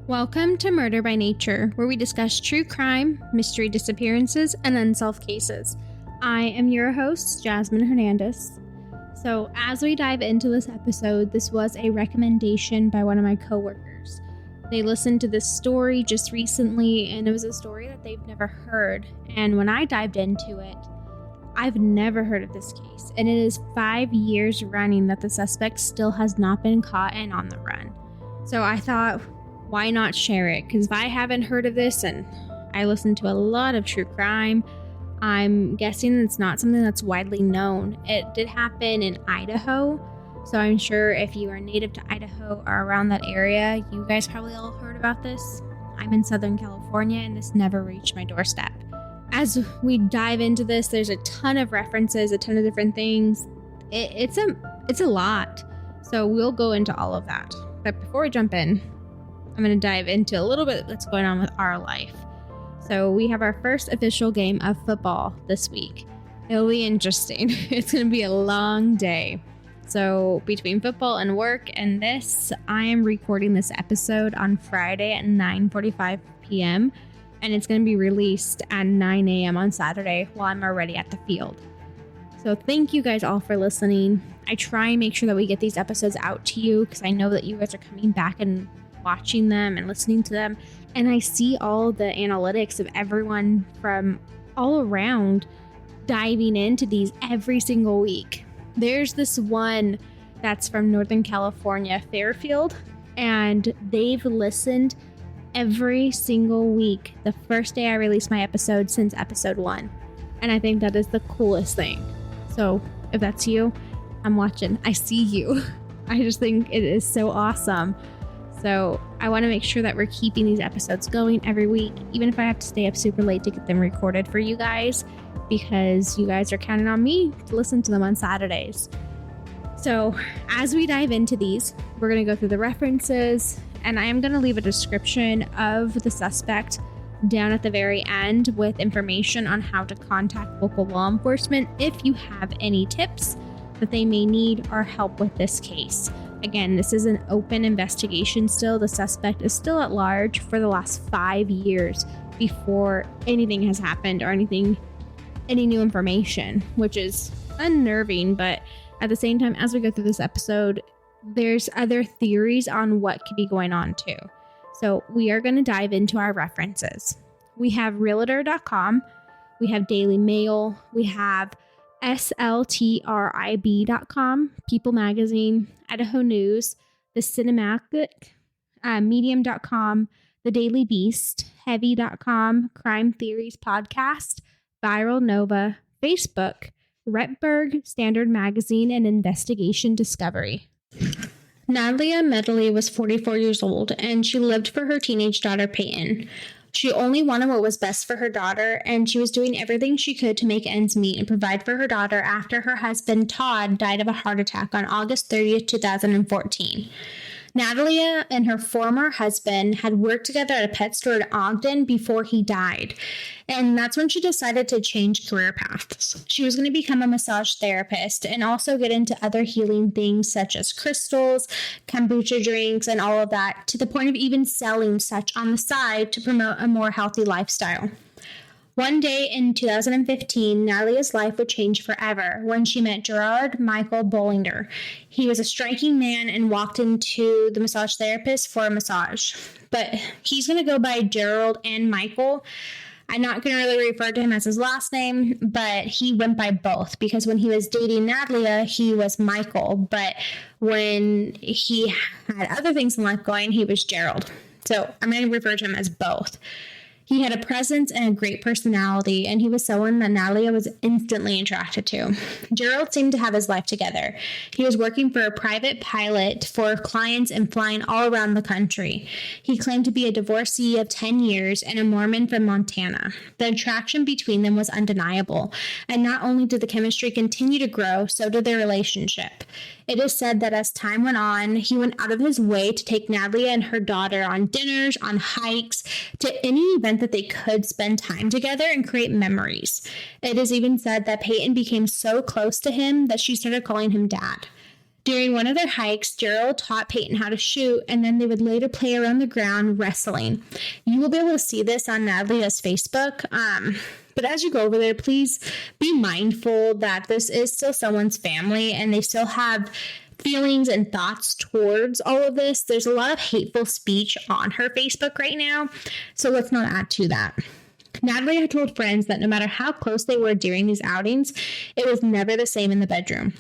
Welcome to Murder by Nature, where we discuss true crime, mystery disappearances, and unsolved cases. I am your host, Jasmine Hernandez. So, as we dive into this episode, this was a recommendation by one of my coworkers. They listened to this story just recently, and it was a story that they've never heard. And when I dived into it, I've never heard of this case, and it is 5 years running that the suspect still has not been caught and on the run. So I thought, why not share it? Because if I haven't heard of this, and I listen to a lot of true crime, I'm guessing it's not something that's widely known. It did happen in Idaho, so I'm sure if you are native to Idaho or around that area, you guys probably all heard about this. I'm in Southern California, and this never reached my doorstep. As we dive into this, there's a ton of references, a ton of different things. It's a lot, so we'll go into all of that. But before we jump in, I'm going to dive into a little bit that's going on with our life. So we have our first official game of football this week. It'll be interesting. It's going to be a long day. So between football and work and this, I am recording this episode on Friday at 9:45 p.m. and it's going to be released at 9 a.m. on Saturday while I'm already at the field. So thank you guys all for listening. I try and make sure that we get these episodes out to you because I know that you guys are coming back and watching them and listening to them, and I see all the analytics of everyone from all around diving into these every single week. There's this one that's from Northern California, Fairfield, and they've listened every single week the first day I released my episode since episode 1, and I think that is the coolest thing. So if that's you, I'm watching. I see you. I just think it is so awesome. So I want to make sure that we're keeping these episodes going every week, even if I have to stay up super late to get them recorded for you guys, because you guys are counting on me to listen to them on Saturdays. So as we dive into these, we're going to go through the references, and I am going to leave a description of the suspect down at the very end with information on how to contact local law enforcement if you have any tips that they may need or help with this case. Again, this is an open investigation still. The suspect is still at large for the last 5 years before anything has happened or any new information, which is unnerving. But at the same time, as we go through this episode, there's other theories on what could be going on too. So we are going to dive into our references. We have Realtor.com, we have Daily Mail, we have SLTRIB.com, People Magazine, Idaho News, The Cinematic, Medium.com, The Daily Beast, Heavy.com, Crime Theories Podcast, Viral Nova, Facebook, Rentberg, Standard Magazine, and Investigation Discovery. Nadja Medley was 44 years old, and she lived for her teenage daughter, Payton. She only wanted what was best for her daughter, and she was doing everything she could to make ends meet and provide for her daughter after her husband, Todd, died of a heart attack on August 30th, 2014. Nadja and her former husband had worked together at a pet store in Ogden before he died, and that's when she decided to change career paths. She was going to become a massage therapist and also get into other healing things such as crystals, kombucha drinks, and all of that, to the point of even selling such on the side to promote a more healthy lifestyle. One day in 2015, Nadja's life would change forever when she met Gerald Michael Bullinger. He was a striking man and walked into the massage therapist for a massage. But he's going to go by Gerald and Michael. I'm not going to really refer to him as his last name, but he went by both because when he was dating Nadja, he was Michael. But when he had other things in life going, he was Gerald. So I'm going to refer to him as both. He had a presence and a great personality, and he was someone that Nadja was instantly attracted to. Gerald seemed to have his life together. He was working for a private pilot for clients and flying all around the country. He claimed to be a divorcee of 10 years and a Mormon from Montana. The attraction between them was undeniable, and not only did the chemistry continue to grow, so did their relationship. It is said that as time went on, he went out of his way to take Nadja and her daughter on dinners, on hikes, to any event that they could spend time together and create memories. It is even said that Payton became so close to him that she started calling him dad. During one of their hikes, Gerald taught Payton how to shoot, and then they would later play around the ground wrestling. You will be able to see this on Nadja's Facebook. But as you go over there, please be mindful that this is still someone's family, and they still have feelings and thoughts towards all of this. There's a lot of hateful speech on her Facebook right now, so let's not add to that. Nadja had told friends that no matter how close they were during these outings, it was never the same in the bedroom.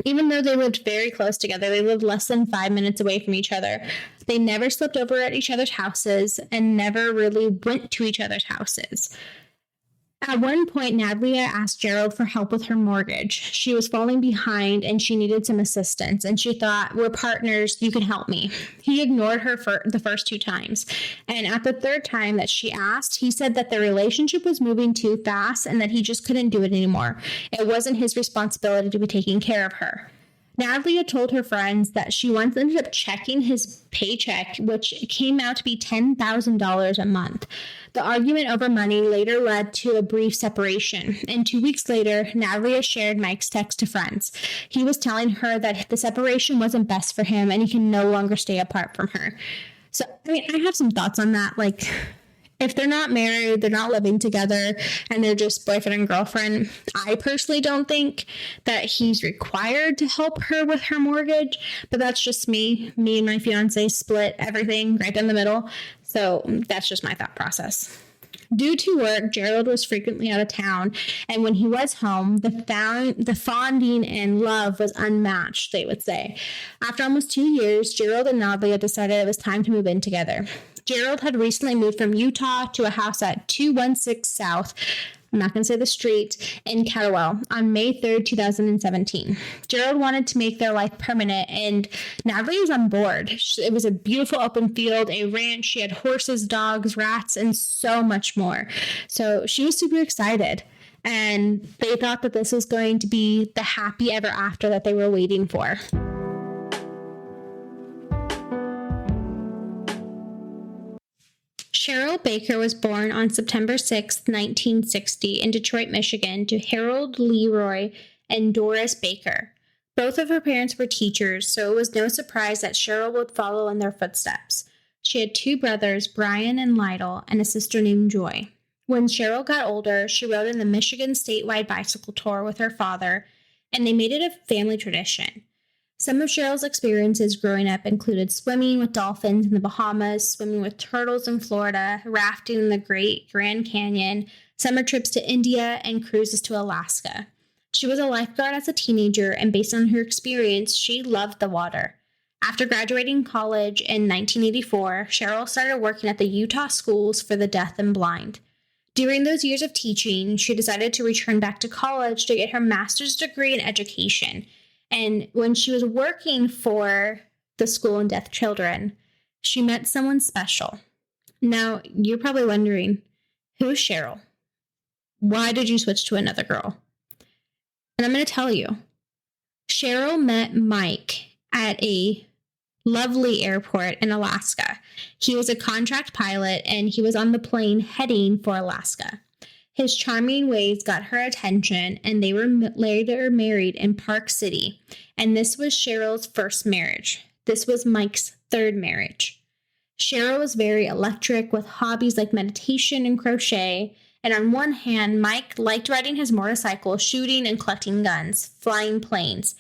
Even though they lived very close together, they lived less than 5 minutes away from each other. They never slept over at each other's houses and never really went to each other's houses. At one point, Nadja asked Gerald for help with her mortgage. She was falling behind and she needed some assistance, and she thought, we're partners, you can help me. He ignored her for the first 2 times, and at the 3rd time that she asked, he said that the relationship was moving too fast and that he just couldn't do it anymore. It wasn't his responsibility to be taking care of her. Nadja told her friends that she once ended up checking his paycheck, which came out to be $10,000 a month. The argument over money later led to a brief separation, and 2 weeks later, Nadja shared Mike's text to friends. He was telling her that the separation wasn't best for him and he can no longer stay apart from her. So, I have some thoughts on that. Like, if they're not married, they're not living together, and they're just boyfriend and girlfriend, I personally don't think that he's required to help her with her mortgage, but that's just me. Me and my fiance split everything right down the middle, so that's just my thought process. Due to work, Gerald was frequently out of town, and when he was home, the bonding and love was unmatched, they would say. After almost 2 years, Gerald and Nadja decided it was time to move in together. Gerald had recently moved from Utah to a house at 216 South, I'm not going to say the street, in Caldwell on May 3rd, 2017. Gerald wanted to make their life permanent, and Nadja was on board. It was a beautiful open field, a ranch. She had horses, dogs, rats, and so much more. So she was super excited, and they thought that this was going to be the happy ever after that they were waiting for. Cheryl Baker was born on September 6, 1960, in Detroit, Michigan, to Harold Leroy and Doris Baker. Both of her parents were teachers, so it was no surprise that Cheryl would follow in their footsteps. She had 2 brothers, Brian and Lytle, and a sister named Joy. When Cheryl got older, she rode in the Michigan statewide bicycle tour with her father, and they made it a family tradition. Some of Cheryl's experiences growing up included swimming with dolphins in the Bahamas, swimming with turtles in Florida, rafting in the Great Grand Canyon, summer trips to India, and cruises to Alaska. She was a lifeguard as a teenager, and based on her experience, she loved the water. After graduating college in 1984, Cheryl started working at the Utah Schools for the Deaf and Blind. During those years of teaching, she decided to return back to college to get her master's degree in education. And when she was working for the School and Deaf Children, she met someone special. Now, you're probably wondering, who's Cheryl? Why did you switch to another girl? And I'm going to tell you. Cheryl met Mike at a lovely airport in Alaska. He was a contract pilot, and he was on the plane heading for Alaska. His charming ways got her attention, and they were later married in Park City. And this was Cheryl's first marriage. This was Mike's 3rd marriage. Cheryl was very electric with hobbies like meditation and crochet. And on one hand, Mike liked riding his motorcycle, shooting and collecting guns, flying planes.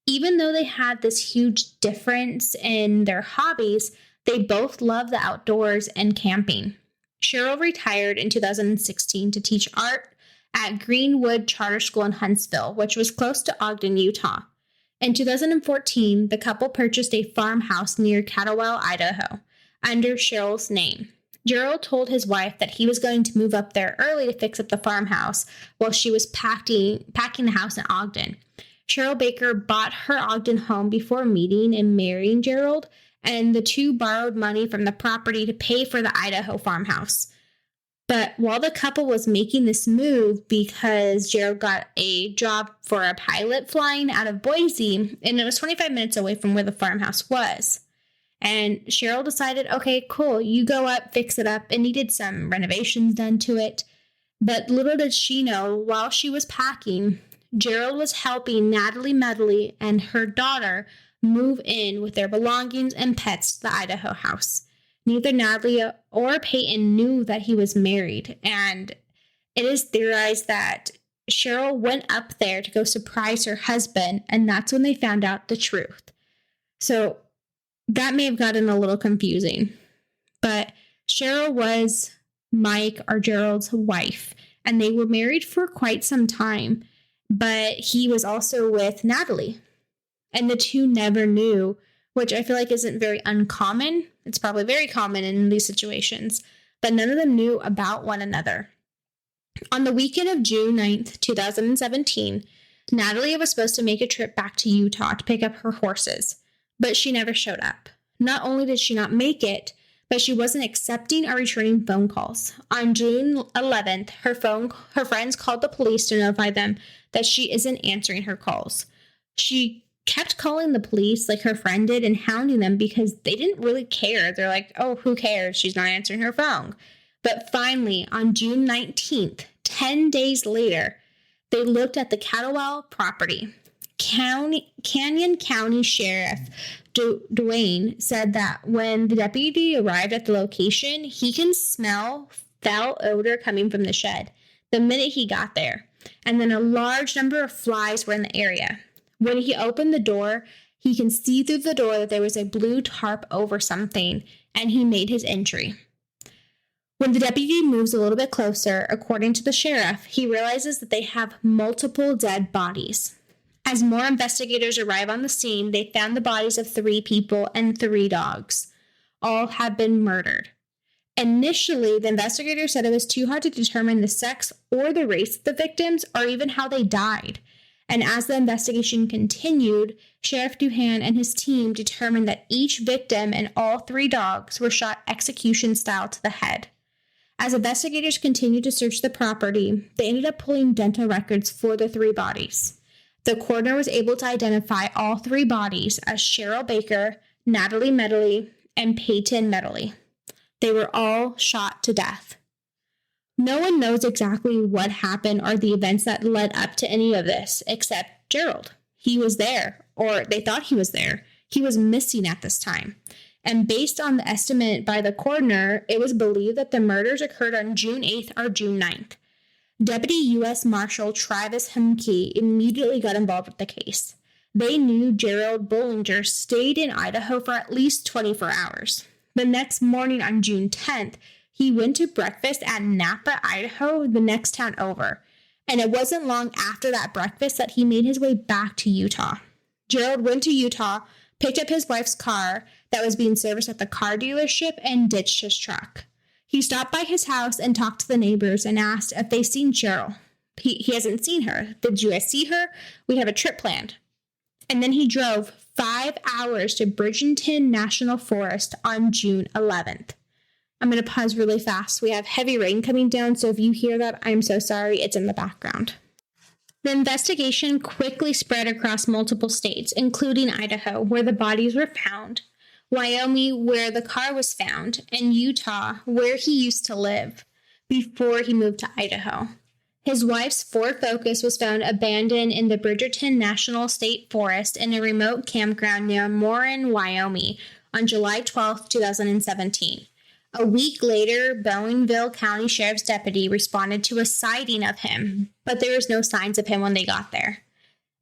Even though they had this huge difference in their hobbies, they both loved the outdoors and camping. Cheryl retired in 2016 to teach art at Greenwood Charter School in Huntsville, which was close to Ogden, Utah. In 2014, the couple purchased a farmhouse near Caldwell, Idaho, under Cheryl's name. Gerald told his wife that he was going to move up there early to fix up the farmhouse while she was packing the house in Ogden. Cheryl Baker bought her Ogden home before meeting and marrying Gerald, and the 2 borrowed money from the property to pay for the Idaho farmhouse. But while the couple was making this move, because Gerald got a job for a pilot flying out of Boise, and it was 25 minutes away from where the farmhouse was. And Cheryl decided, okay, cool, you go up, fix it up, and needed some renovations done to it. But little did she know, while she was packing, Gerald was helping Nadja Medley and her daughter move in with their belongings and pets to the Idaho house. Neither Nadja or Payton knew that he was married, and it is theorized that Cheryl went up there to go surprise her husband, and that's when they found out the truth. So that may have gotten a little confusing, but Cheryl was Mike or Gerald's wife, and they were married for quite some time, but he was also with Nadja, and the two never knew, which I feel like isn't very uncommon. It's probably very common in these situations, but none of them knew about one another. On the weekend of June 9th, 2017, Nadja was supposed to make a trip back to Utah to pick up her horses, but she never showed up. Not only did she not make it, but she wasn't accepting or returning phone calls. On June 11th, her friends called the police to notify them that she isn't answering her calls. She kept calling the police like her friend did and hounding them because they didn't really care. They're like, oh, who cares? She's not answering her phone. But finally, on June 19th, 10 days later, they looked at the Caldwell property. Canyon County Sheriff Dwayne said that when the deputy arrived at the location, he can smell foul odor coming from the shed the minute he got there. And then a large number of flies were in the area. When he opened the door, he can see through the door that there was a blue tarp over something, and he made his entry. When the deputy moves a little bit closer, according to the sheriff, he realizes that they have multiple dead bodies. As more investigators arrive on the scene, they found the bodies of 3 people and 3 dogs. All have been murdered. Initially, the investigators said it was too hard to determine the sex or the race of the victims or even how they died. And as the investigation continued, Sheriff Duhan and his team determined that each victim and all 3 dogs were shot execution style to the head. As investigators continued to search the property, they ended up pulling dental records for the 3 bodies. The coroner was able to identify all 3 bodies as Cheryl Baker, Nadja Medley, and Payton Medley. They were all shot to death. No one knows exactly what happened or the events that led up to any of this, except Gerald. He was there, or they thought he was there. He was missing at this time. And based on the estimate by the coroner, it was believed that the murders occurred on June 8th or June 9th. Deputy U.S. Marshal Travis Humke immediately got involved with the case. They knew Gerald Bullinger stayed in Idaho for at least 24 hours. The next morning on June 10th, he went to breakfast at Napa, Idaho, the next town over. And it wasn't long after that breakfast that he made his way back to Utah. Gerald went to Utah, picked up his wife's car that was being serviced at the car dealership, and ditched his truck. He stopped by his house and talked to the neighbors and asked if they'd seen Cheryl. He hasn't seen her. Did you guys see her? We have a trip planned. And then he drove 5 hours to Bridgeton National Forest on June 11th. I'm going to pause really fast. We have heavy rain coming down, so if you hear that, I'm so sorry. It's in the background. The investigation quickly spread across multiple states, including Idaho, where the bodies were found, Wyoming, where the car was found, and Utah, where he used to live before he moved to Idaho. His wife's Ford Focus was found abandoned in the Bridgeton National State Forest in a remote campground near Mormon, Wyoming, on July 12, 2017. A week later, Bowmanville County Sheriff's deputy responded to a sighting of him, but there was no signs of him when they got there.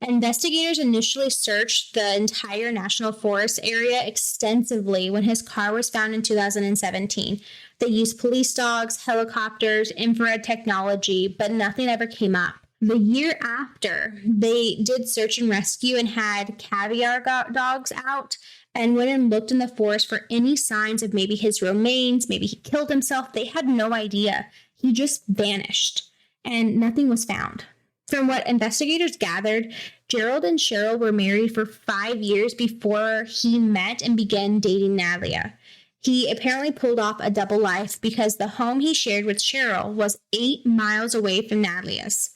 Investigators initially searched the entire National Forest area extensively when his car was found in 2017. They used police dogs, helicopters, infrared technology, but nothing ever came up. The year after, they did search and rescue and had caviar dogs out and went and looked in the forest for any signs of maybe his remains, maybe he killed himself. They had no idea. He just vanished, and nothing was found. From what investigators gathered, Gerald and Cheryl were married for 5 years before he met and began dating Nadja. He apparently pulled off a double life because the home he shared with Cheryl was 8 miles away from Nadja's.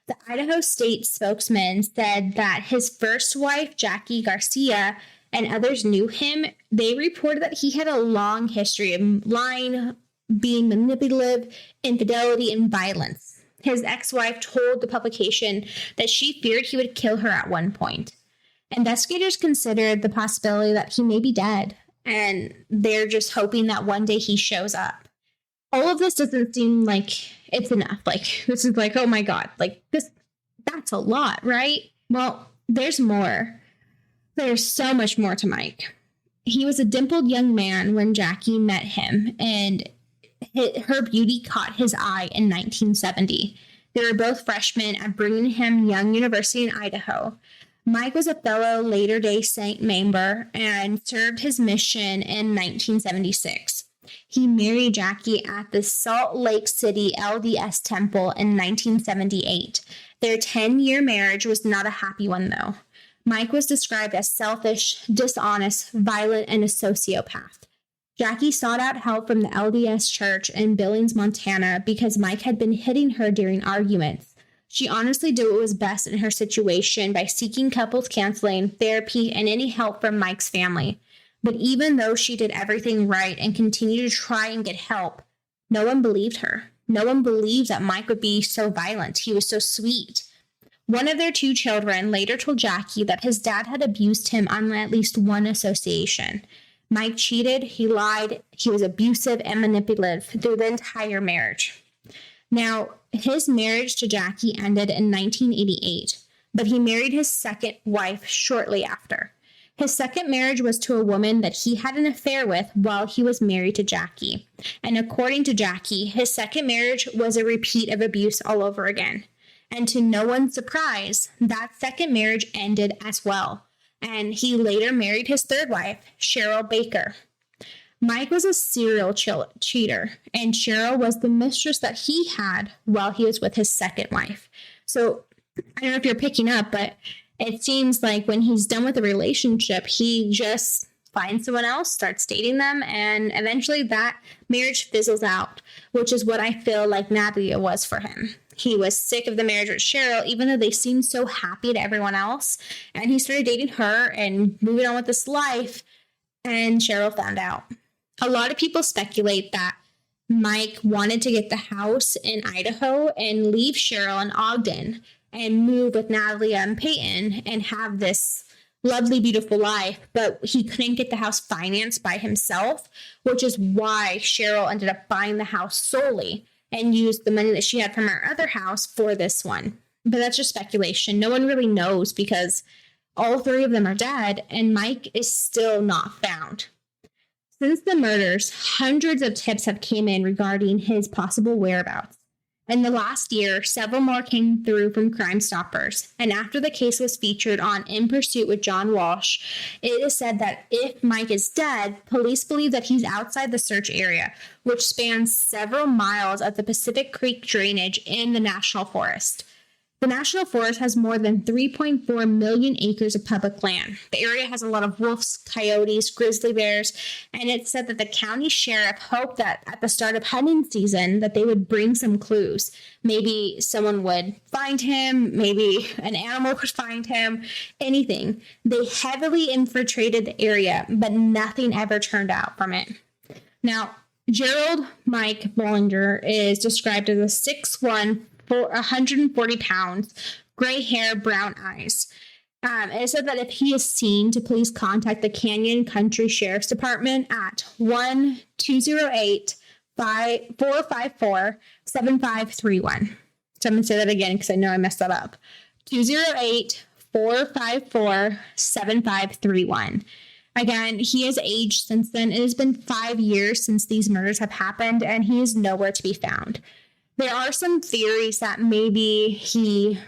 The Idaho State spokesman said that his first wife, Jackie Garcia, and others knew him. They reported that he had a long history of lying, being manipulative, infidelity, and violence. His ex-wife told the publication that she feared he would kill her at one point. Investigators considered the possibility that he may be dead, and they're just hoping that one day he shows up. All of this doesn't seem like it's enough. Like, this is like, oh my God, like that's a lot, right? Well, there's more. There's so much more to Mike. He was a dimpled young man when Jackie met him, and her beauty caught his eye in 1970. They were both freshmen at Brigham Young University in Idaho. Mike was a fellow Latter-day Saint member and served his mission in 1976. He married Jackie at the Salt Lake City LDS Temple in 1978. Their 10-year marriage was not a happy one, though. Mike was described as selfish, dishonest, violent, and a sociopath. Jackie sought out help from the LDS Church in Billings, Montana, because Mike had been hitting her during arguments. She honestly did what was best in her situation by seeking couples counseling, therapy, and any help from Mike's family. But even though she did everything right and continued to try and get help, no one believed her. No one believed that Mike would be so violent. He was so sweet. One of their 2 children later told Jackie that his dad had abused him on at least one association. Mike cheated, he lied, he was abusive and manipulative through the entire marriage. Now, his marriage to Jackie ended in 1988, but he married his second wife shortly after. His second marriage was to a woman that he had an affair with while he was married to Jackie. And according to Jackie, his second marriage was a repeat of abuse all over again. And to no one's surprise, that second marriage ended as well. And he later married his third wife, Cheryl Baker. Mike was a serial cheater, and Cheryl was the mistress that he had while he was with his second wife. So I don't know if you're picking up, but it seems like when he's done with a relationship, he just finds someone else, starts dating them, and eventually that marriage fizzles out, which is what I feel like Nadja was for him. He was sick of the marriage with Cheryl, even though they seemed so happy to everyone else, and he started dating her and moving on with this life, and Cheryl found out. A lot of people speculate that Mike wanted to get the house in Idaho and leave Cheryl in Ogden and move with Nadja and Payton and have this lovely, beautiful life, but he couldn't get the house financed by himself, which is why Cheryl ended up buying the house solely and used the money that she had from her other house for this one. But that's just speculation. No one really knows because all 3 of them are dead and Mike is still not found. Since the murders, hundreds of tips have come in regarding his possible whereabouts. In the last year, several more came through from Crime Stoppers, and after the case was featured on In Pursuit with John Walsh, it is said that if Mike is dead, police believe that he's outside the search area, which spans several miles of the Pacific Creek drainage in the National Forest. The National Forest has more than 3.4 million acres of public land. The area has a lot of wolves, coyotes, grizzly bears, and it's said that the county sheriff hoped that at the start of hunting season that they would bring some clues. Maybe someone would find him, maybe an animal would find him, anything. They heavily infiltrated the area, but nothing ever turned out from it. Now, Gerald Michael Bullinger is described as a 6'1", 140 pounds, gray hair, brown eyes. It said that if he is seen, to please contact the Canyon Country Sheriff's Department at 1-208-454-7531. So I'm going to say that again because I know I messed that up. 208-454-7531. Again, he has aged since then. It has been 5 years since these murders have happened, and he is nowhere to be found. There are some theories that maybe he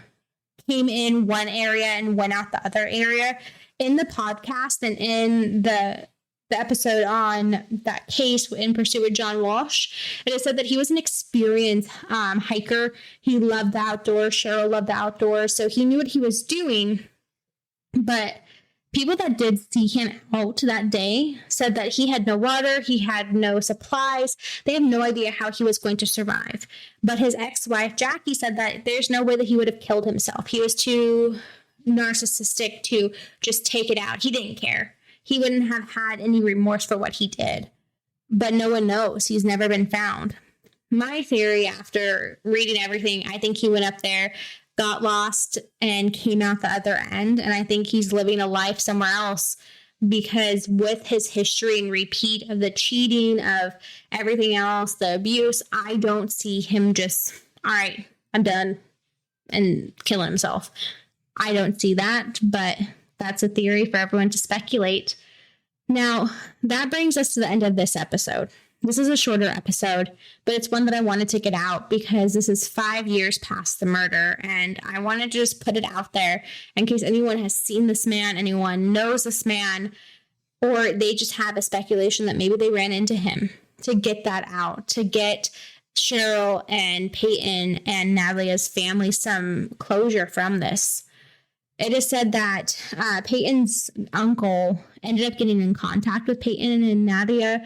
came in one area and went out the other area. In the podcast and in the episode on that case in Pursuit with John Walsh, it is said that he was an experienced hiker. He loved the outdoors. Cheryl loved the outdoors. So he knew what he was doing. But people that did see him out that day said that he had no water, he had no supplies. They have no idea how he was going to survive. But his ex-wife, Jackie, said that there's no way that he would have killed himself. He was too narcissistic to just take it out. He didn't care. He wouldn't have had any remorse for what he did. But no one knows. He's never been found. my theory after reading everything, I think he went up there, got lost, and came out the other end. And I think he's living a life somewhere else, because with his history and repeat of the cheating, of everything else, the abuse, I don't see him just, all right, I'm done, and killing himself. I don't see that, but that's a theory for everyone to speculate. Now, that brings us to the end of this episode. This is a shorter episode, but it's one that I wanted to get out because this is 5 years past the murder, and I want to just put it out there in case anyone has seen this man, anyone knows this man, or they just have a speculation that maybe they ran into him, to get that out, to get Cheryl and Payton and Nadja's family some closure from this. It is said that Payton's uncle ended up getting in contact with Payton and Nadja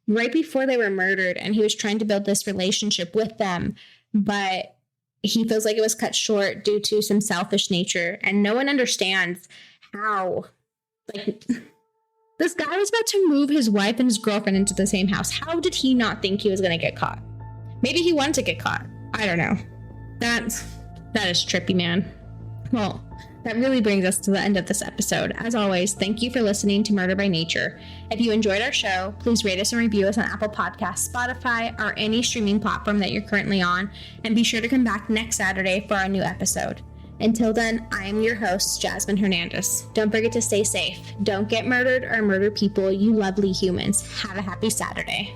right before they were murdered, and he was trying to build this relationship with them, but he feels like it was cut short due to some selfish nature, and no one understands how, like, this guy was about to move his wife and his girlfriend into the same house. How did he not think he was going to get caught? Maybe he wanted to get caught. I don't know. That is trippy, man. Well, that really brings us to the end of this episode. As always, thank you for listening to Murder by Nature. If you enjoyed our show, please rate us and review us on Apple Podcasts, Spotify, or any streaming platform that you're currently on, and be sure to come back next Saturday for our new episode. Until then, I am your host, Jasmine Hernandez. Don't forget to stay safe. Don't get murdered or murder people, you lovely humans. Have a happy Saturday.